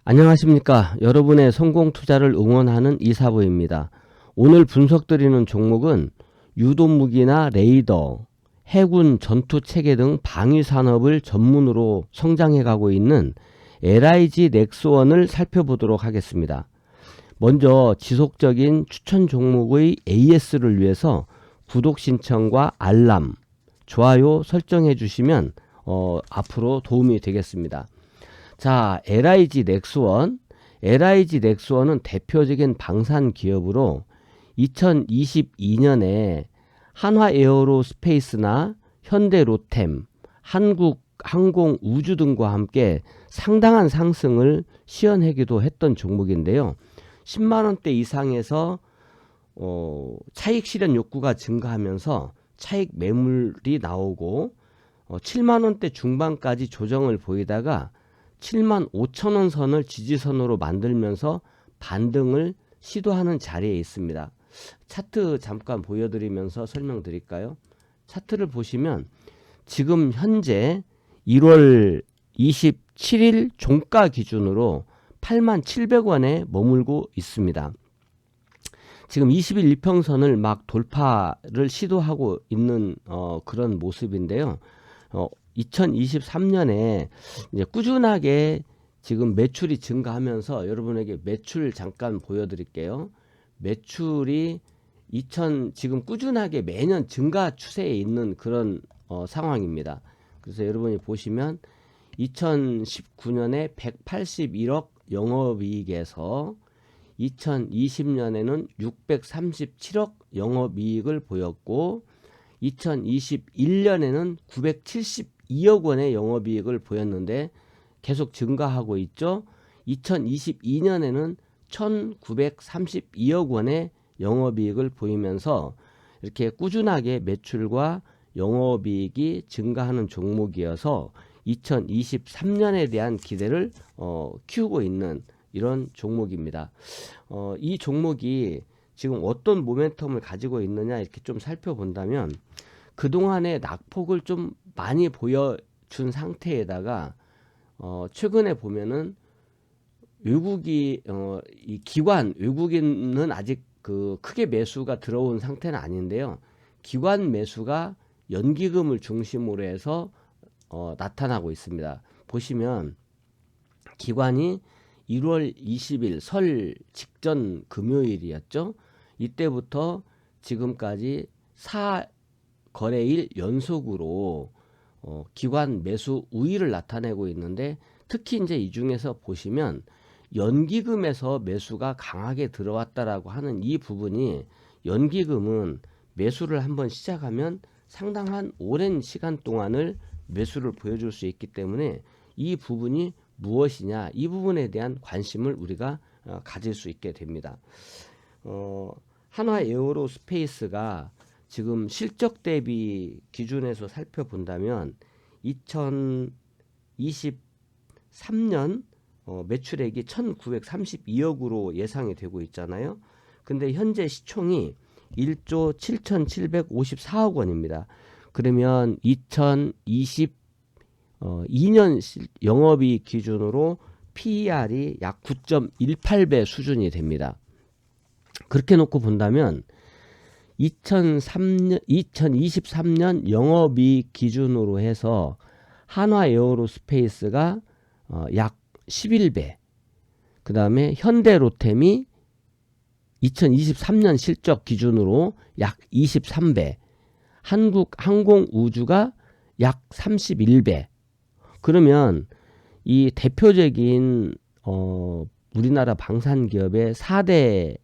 안녕하십니까. 여러분의 성공 투자를 응원하는 이사부입니다. 오늘 분석드리는 종목은 유도무기나 레이더, 해군 전투체계 등 방위산업을 전문으로 성장해가고 있는 LIG 넥스원을 살펴보도록 하겠습니다. 먼저 지속적인 추천 종목의 AS를 위해서 구독 신청과 알람, 좋아요 설정해 주시면 앞으로 도움이 되겠습니다. 자, LIG 넥스원. LIG 넥스원은 대표적인 방산 기업으로 2022년에 한화 에어로스페이스나 현대 로템, 한국 항공우주 등과 함께 상당한 상승을 시현하기도 했던 종목인데요. 10만원대 이상에서 차익 실현 욕구가 증가하면서 차익 매물이 나오고 7만원대 중반까지 조정을 보이다가 75,000원 선을 지지선으로 만들면서 반등을 시도하는 자리에 있습니다. 차트 잠깐 보여드리면서 설명드릴까요? 차트를 보시면 지금 현재 1월 27일 종가 기준으로 87,000원에 머물고 있습니다. 지금 20일 이평선을 막 돌파를 시도하고 있는 그런 모습인데요. 2023년에 이제 꾸준하게 지금 매출이 증가하면서 여러분에게 매출 잠깐 보여드릴게요. 매출이 지금 꾸준하게 매년 증가 추세에 있는 그런 상황입니다. 그래서 여러분이 보시면 2019년에 181억 영업이익에서 2020년에는 637억 영업이익을 보였고 2021년에는 972억 원의 영업이익을 보였는데 계속 증가하고 있죠. 2022년에는 1932억 원의 영업이익을 보이면서 이렇게 꾸준하게 매출과 영업이익이 증가하는 종목이어서 2023년에 대한 기대를 키우고 있는 이런 종목입니다. 이 종목이 지금 어떤 모멘텀을 가지고 있느냐 이렇게 좀 살펴본다면 그동안의 낙폭을 좀 많이 보여준 상태에다가 최근에 보면은 외국인은 아직 크게 매수가 들어온 상태는 아닌데요. 기관 매수가 연기금을 중심으로 해서 나타나고 있습니다. 보시면 기관이 1월 20일 설 직전 금요일이었죠. 이때부터 지금까지 4거래일 연속으로 기관 매수 우위를 나타내고 있는데 특히 이제 이 중에서 보시면 연기금에서 매수가 강하게 들어왔다라고 하는 이 부분이 연기금은 매수를 한번 시작하면 상당한 오랜 시간 동안을 매수를 보여줄 수 있기 때문에 이 부분이 무엇이냐 이 부분에 대한 관심을 우리가 가질 수 있게 됩니다. 한화 에어로스페이스가 지금 실적 대비 기준에서 살펴본다면 2023년 매출액이 1932억으로 예상이 되고 있잖아요. 근데 현재 시총이 1조 7754억 원입니다. 그러면 2022년 영업이익 기준으로 PER이 약 9.18배 수준이 됩니다. 그렇게 놓고 본다면 2023년 영업이익 기준으로 해서 한화 에어로스페이스가 약 11배, 그 다음에 현대로템이 2023년 실적 기준으로 약 23배, 한국 항공우주가 약 31배. 그러면 이 대표적인 우리나라 방산기업의 4대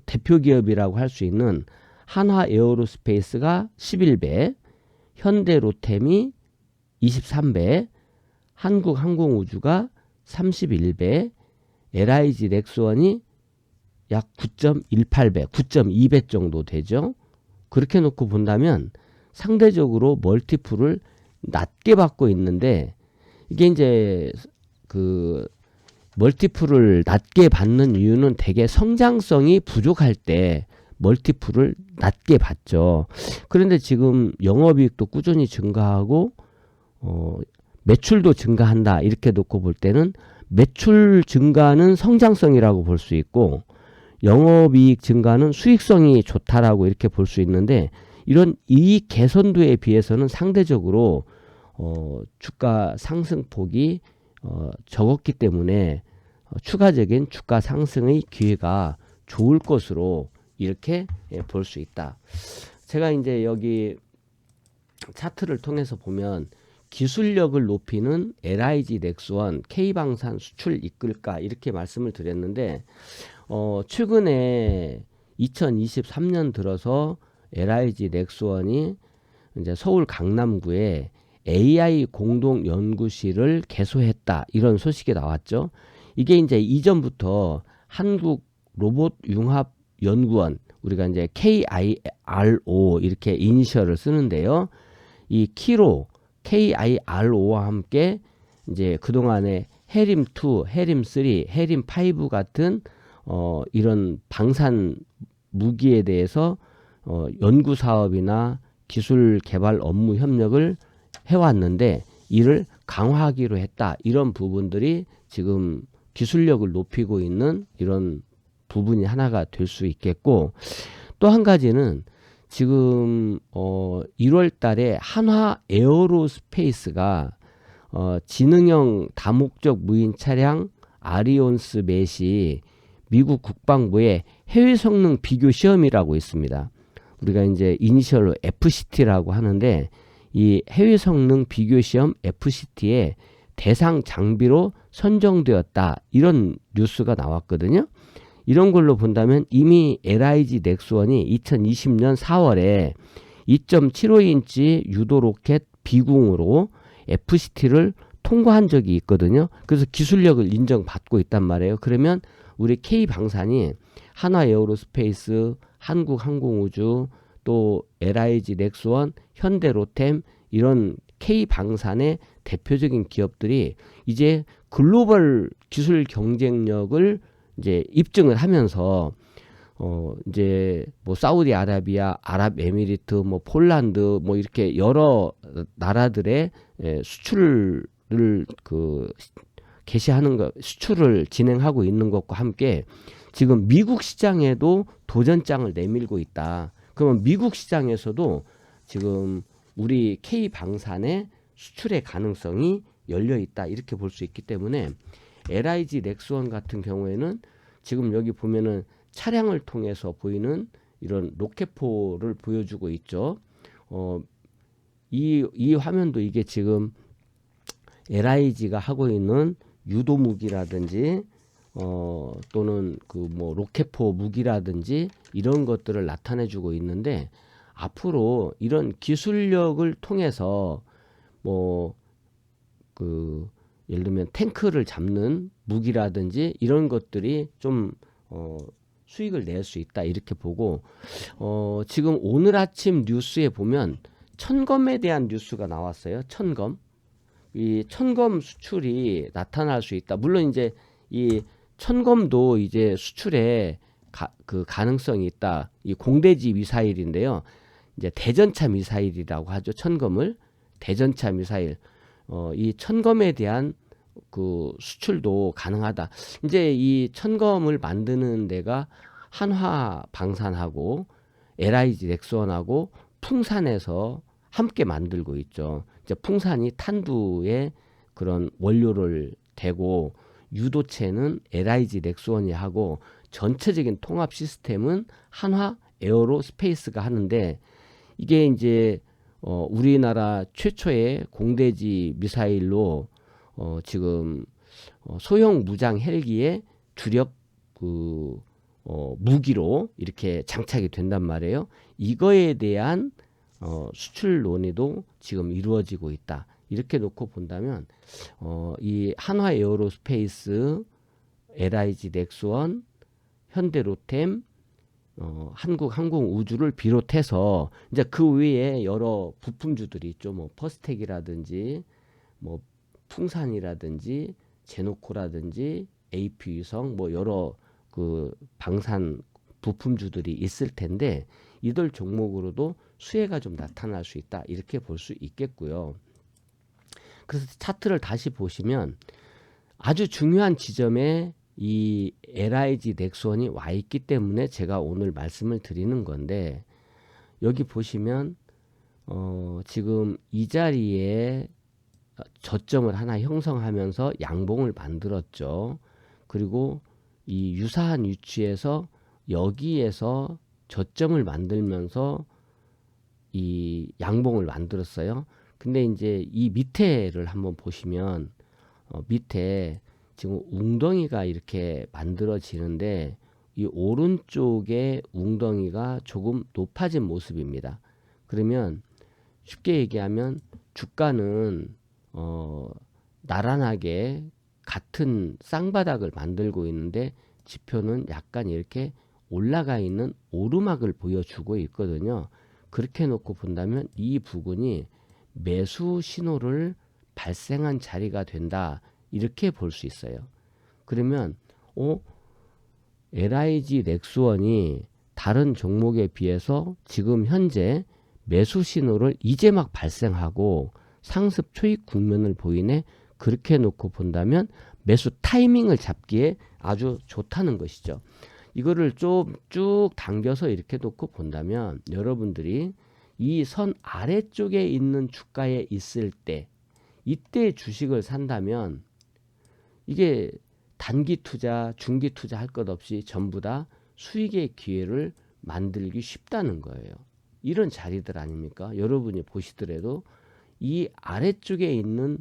대표 기업이라고 할 수 있는 한화 에어로스페이스가 11배, 현대로템이 23배, 한국 항공우주가 31배, LIG 넥스원이 약 9.18배, 9.2배 정도 되죠. 그렇게 놓고 본다면 상대적으로 멀티플을 낮게 받고 있는데 이게 이제 멀티플을 낮게 받는 이유는 대개 성장성이 부족할 때 멀티플을 낮게 받죠. 그런데 지금 영업이익도 꾸준히 증가하고 매출도 증가한다 이렇게 놓고 볼 때는 매출 증가는 성장성이라고 볼 수 있고 영업이익 증가는 수익성이 좋다라고 이렇게 볼 수 있는데 이런 이익 개선도에 비해서는 상대적으로 주가 상승폭이 적었기 때문에 추가적인 주가 상승의 기회가 좋을 것으로 이렇게 볼 수 있다. 제가 이제 여기 차트를 통해서 보면 기술력을 높이는 LIG 넥스원 K방산 수출 이끌까 이렇게 말씀을 드렸는데 최근에 2023년 들어서 LIG 넥스원이 이제 서울 강남구에 AI 공동 연구실을 개소했다 이런 소식이 나왔죠. 이게 이제 이전부터 한국 로봇 융합 연구원 우리가 이제 KIRO 이렇게 이니셜을 쓰는데요. 이 키로 KIRO와 함께 이제 그동안에 해림2, 해림3, 해림5 같은 이런 방산 무기에 대해서 연구 사업이나 기술 개발 업무 협력을 해왔는데 이를 강화하기로 했다. 이런 부분들이 지금 기술력을 높이고 있는 이런 부분이 하나가 될 수 있겠고 또 한 가지는 지금 1월 달에 한화 에어로스페이스가 지능형 다목적 무인 차량 아리온스 맷이 미국 국방부의 해외 성능 비교 시험이라고 있습니다. 우리가 이제 이니셜로 FCT라고 하는데 이 해외 성능 비교 시험 FCT의 대상 장비로 선정되었다. 이런 뉴스가 나왔거든요. 이런 걸로 본다면 이미 LIG 넥스원이 2020년 4월에 2.75인치 유도 로켓 비궁으로 FCT를 통과한 적이 있거든요. 그래서 기술력을 인정받고 있단 말이에요. 그러면 우리 K방산이 한화에어로스페이스, 한국항공우주, 또 LIG 넥스원, 현대로템 이런 K방산의 대표적인 기업들이 이제 글로벌 기술 경쟁력을 이제 입증을 하면서 이제 뭐 사우디아라비아, 아랍에미리트, 뭐 폴란드 뭐 이렇게 여러 나라들의 수출을 개시하는 것, 수출을 진행하고 있는 것과 함께 지금 미국 시장에도 도전장을 내밀고 있다. 그러면 미국 시장에서도 지금 우리 K방산의 수출의 가능성이 열려 있다. 이렇게 볼 수 있기 때문에 LIG 넥스원 같은 경우에는 지금 여기 보면은 차량을 통해서 보이는 이런 로켓포를 보여주고 있죠. 이 화면도 이게 지금 LIG가 하고 있는 유도 무기라든지 또는 그 뭐 로켓포 무기라든지 이런 것들을 나타내주고 있는데 앞으로 이런 기술력을 통해서 뭐 그 예를 들면 탱크를 잡는 무기라든지 이런 것들이 좀 수익을 낼 수 있다 이렇게 보고 지금 오늘 아침 뉴스에 보면 천검에 대한 뉴스가 나왔어요. 천검. 이 천검 수출이 나타날 수 있다. 물론 이제 이 천검도 이제 수출에 그 가능성이 있다. 이 공대지 미사일인데요. 이제 대전차 미사일이라고 하죠. 천검을 대전차 미사일. 이 천검에 대한 그 수출도 가능하다. 이제 이 천검을 만드는 데가 한화 방산하고 LIG 넥스원하고 풍산에서 함께 만들고 있죠. 이제 풍산이 탄두에 그런 원료를 대고 유도체는 LIG 넥스원이 하고 전체적인 통합 시스템은 한화 에어로스페이스가 하는데 이게 이제 우리나라 최초의 공대지 미사일로 지금 소형 무장 헬기의 주력 그 무기로 이렇게 장착이 된단 말이에요. 이거에 대한 수출 논의도 지금 이루어지고 있다. 이렇게 놓고 본다면 이 한화 에어로스페이스, LIG 넥스원, 현대로템, 한국항공우주를 비롯해서 이제 그 외에 여러 부품주들이 있죠. 뭐 퍼스텍이라든지 뭐 풍산이라든지 제노코라든지 AP위성 뭐 여러 그 방산 부품주들이 있을 텐데 이들 종목으로도 수혜가 좀 나타날 수 있다. 이렇게 볼 수 있겠고요. 그래서 차트를 다시 보시면 아주 중요한 지점에 이 LIG 넥스원이 와 있기 때문에 제가 오늘 말씀을 드리는 건데, 여기 보시면 지금 이 자리에 저점을 하나 형성하면서 양봉을 만들었죠. 그리고 이 유사한 위치에서 여기에서 저점을 만들면서 이 양봉을 만들었어요. 근데 이제 이 밑에를 한번 보시면 밑에 지금 웅덩이가 이렇게 만들어지는데, 이 오른쪽에 웅덩이가 조금 높아진 모습입니다. 그러면 쉽게 얘기하면 주가는 나란하게 같은 쌍바닥을 만들고 있는데 지표는 약간 이렇게 올라가 있는 오르막을 보여주고 있거든요. 그렇게 놓고 본다면 이 부분이 매수 신호를 발생한 자리가 된다, 이렇게 볼 수 있어요. 그러면 LIG 넥스원이 다른 종목에 비해서 지금 현재 매수 신호를 이제 막 발생하고 상습 초입 국면을 보이네. 그렇게 놓고 본다면 매수 타이밍을 잡기에 아주 좋다는 것이죠. 이거를 좀 쭉 당겨서 이렇게 놓고 본다면 여러분들이 이 선 아래쪽에 있는 주가에 있을 때, 이때 주식을 산다면 이게 단기 투자, 중기 투자 할 것 없이 전부 다 수익의 기회를 만들기 쉽다는 거예요. 이런 자리들 아닙니까? 여러분이 보시더라도 이 아래쪽에 있는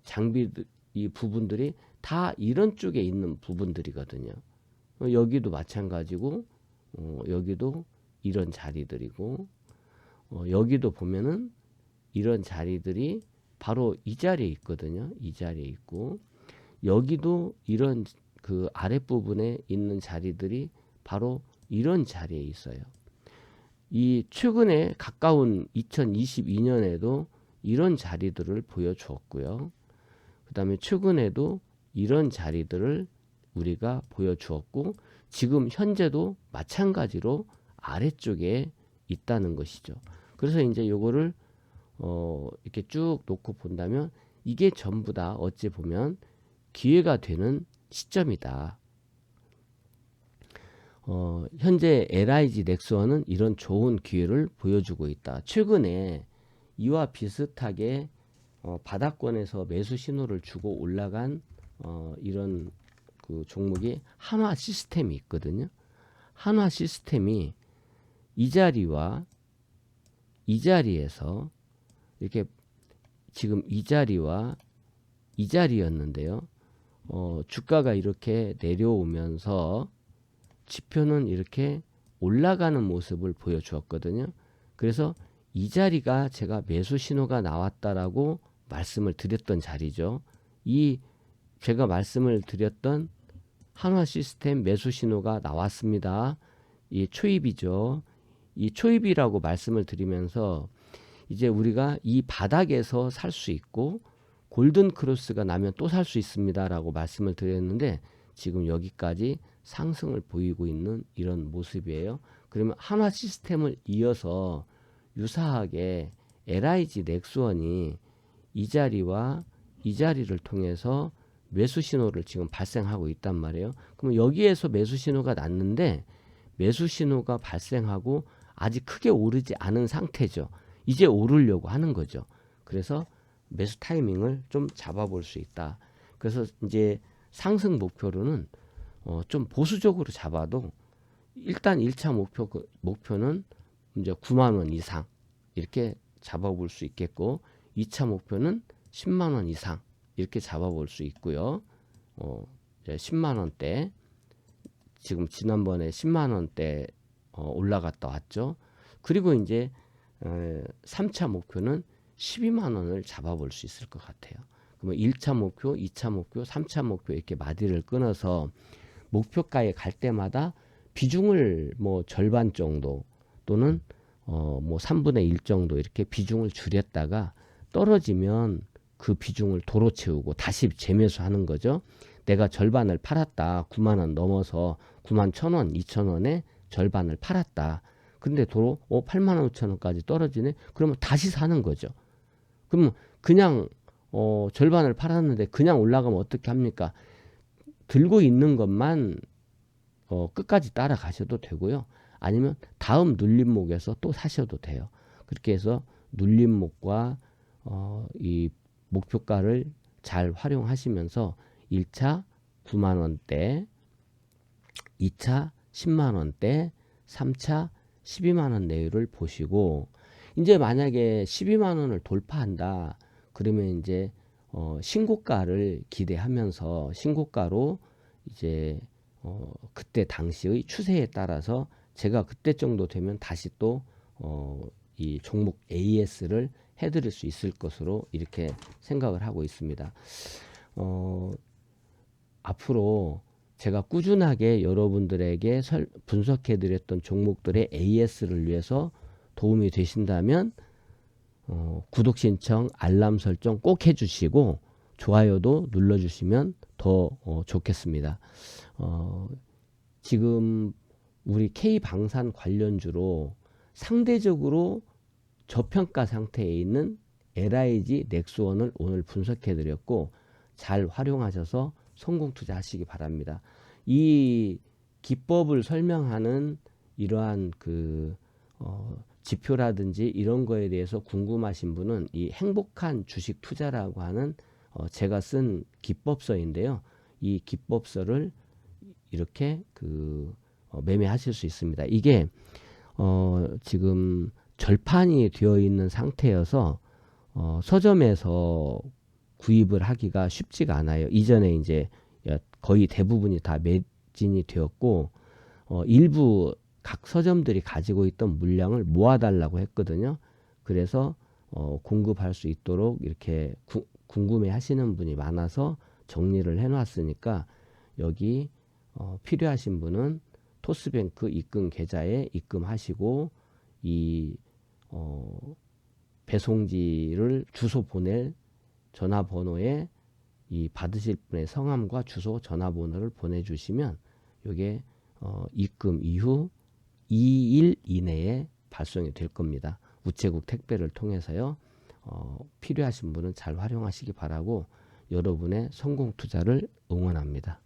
장비들, 이 부분들이 다 이런 쪽에 있는 부분들이거든요. 여기도 마찬가지고, 여기도 이런 자리들이고, 여기도 보면은 이런 자리들이 바로 이 자리에 있거든요. 이 자리에 있고, 여기도 이런 그 아랫부분에 있는 자리들이 바로 이런 자리에 있어요. 이 최근에 가까운 2022년에도 이런 자리들을 보여주었고요. 그 다음에 최근에도 이런 자리들을 우리가 보여주었고, 지금 현재도 마찬가지로 아래쪽에 있다는 것이죠. 그래서 이제 요거를 이렇게 쭉 놓고 본다면 이게 전부 다 어찌 보면 기회가 되는 시점이다. 현재 LIG 넥스원은 이런 좋은 기회를 보여주고 있다. 최근에 이와 비슷하게 바닥권에서 매수 신호를 주고 올라간 이런 그 종목이 한화 시스템이 있거든요. 한화 시스템이 이 자리와 이 자리에서 이렇게 지금 이 자리와 이 자리였는데요. 주가가 이렇게 내려오면서 지표는 이렇게 올라가는 모습을 보여주었거든요. 그래서 이 자리가 제가 매수 신호가 나왔다라고 말씀을 드렸던 자리죠. 이 제가 말씀을 드렸던 한화 시스템 매수 신호가 나왔습니다. 이 초입이죠. 이 초입이라고 말씀을 드리면서 이제 우리가 이 바닥에서 살 수 있고 골든 크로스가 나면 또 살 수 있습니다 라고 말씀을 드렸는데, 지금 여기까지 상승을 보이고 있는 이런 모습이에요. 그러면 한화 시스템을 이어서 유사하게 LIG 넥스원이 이 자리와 이 자리를 통해서 매수 신호를 지금 발생하고 있단 말이에요. 그러면 여기에서 매수 신호가 났는데 매수 신호가 발생하고 아직 크게 오르지 않은 상태죠. 이제 오르려고 하는 거죠. 그래서 매수 타이밍을 좀 잡아볼 수 있다. 그래서 이제 상승 목표로는 좀 보수적으로 잡아도 일단 1차 목표는 이제 9만 원 이상 이렇게 잡아볼 수 있겠고, 2차 목표는 10만 원 이상 이렇게 잡아볼 수 있고요. 이제 10만 원대, 지금 지난번에 10만 원대 올라갔다 왔죠. 그리고 이제 3차 목표는 12만 원을 잡아볼 수 있을 것 같아요. 그러면 1차 목표, 2차 목표, 3차 목표 이렇게 마디를 끊어서 목표가에 갈 때마다 비중을 뭐 절반 정도 또는 뭐 3분의 1 정도 이렇게 비중을 줄였다가 떨어지면 그 비중을 도로 채우고 다시 재매수하는 거죠. 내가 절반을 팔았다. 9만 원 넘어서 9만 1,000원, 2,000원에 절반을 팔았다. 근데 도로 8만 5천 원까지 떨어지네. 그러면 다시 사는 거죠. 그러면 그냥 절반을 팔았는데 그냥 올라가면 어떻게 합니까? 들고 있는 것만 끝까지 따라가셔도 되고요. 아니면 다음 눌림목에서 또 사셔도 돼요. 그렇게 해서 눌림목과 이 목표가를 잘 활용하시면서 1차 9만 원대, 2차 10만 원대, 3차 12만 원 내외를 보시고, 이제 만약에 12만 원을 돌파한다 그러면 이제 신고가를 기대하면서 신고가로 이제 그때 당시의 추세에 따라서 제가 그때 정도 되면 다시 또 이 종목 AS를 해드릴 수 있을 것으로 이렇게 생각을 하고 있습니다. 앞으로 제가 꾸준하게 여러분들에게 분석해 드렸던 종목들의 AS를 위해서 도움이 되신다면 구독 신청, 알람 설정 꼭 해주시고 좋아요도 눌러주시면 더 좋겠습니다. 지금 우리 K방산 관련주로 상대적으로 저평가 상태에 있는 LIG 넥스원을 오늘 분석해 드렸고 잘 활용하셔서 성공 투자하시기 바랍니다. 이 기법을 설명하는 이러한 지표라든지 이런 거에 대해서 궁금하신 분은 이 행복한 주식 투자라고 하는 제가 쓴 기법서인데요. 이 기법서를 이렇게 매매하실 수 있습니다. 이게 지금 절판이 되어 있는 상태여서 서점에서 구입을 하기가 쉽지가 않아요. 이전에 이제 거의 대부분이 다 매진이 되었고 일부 각 서점들이 가지고 있던 물량을 모아달라고 했거든요. 그래서 공급할 수 있도록 이렇게 궁금해 하시는 분이 많아서 정리를 해놨으니까 여기 필요하신 분은 토스뱅크 입금 계좌에 입금하시고 이 배송지를 주소 보낼 전화번호에 이 받으실 분의 성함과 주소 전화번호를 보내주시면 이게 입금 이후 2일 이내에 발송이 될 겁니다. 우체국 택배를 통해서요. 필요하신 분은 잘 활용하시기 바라고 여러분의 성공 투자를 응원합니다.